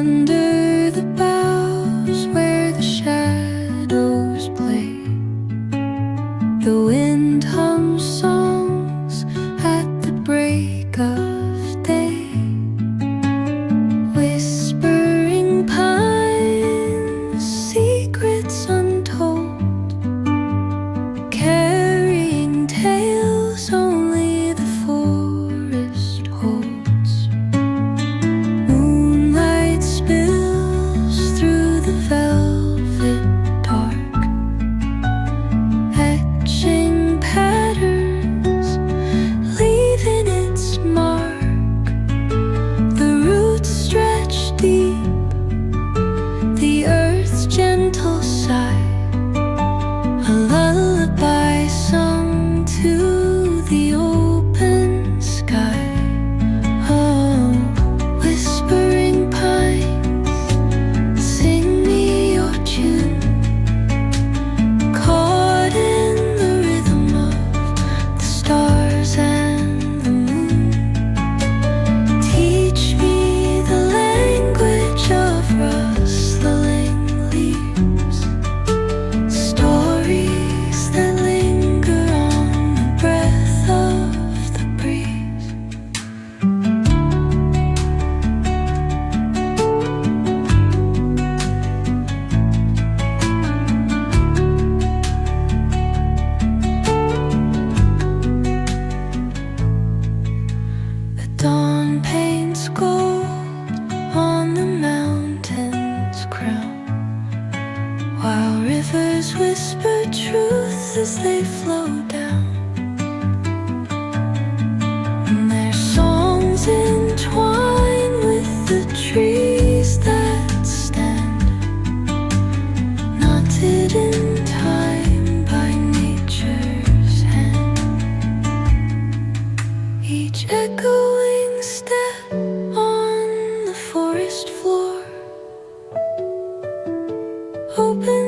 Under the boughs where the shadows play, the wind hums songs at the break of day. Whispering pines, secrets untold, carrying tales only the forest holds. Moonlight spills through the velvet dark, etching patterns, leaving its mark. The roots stretch deep, the earth's gentle sigh, a lullaby sung to the open sky. Oh, whispering pines, sing me your tune, caught in the rhythm of the stars and the moon. Teach me the language of rustling leaves, stories that linger on the breath of the breeze. The dawn paints gold on the mountain's crown, while rivers whisper truth as they flow down. And their songs entwine with the trees that stand, knotted in time by nature's hand. Each echoing step on the forest floor, open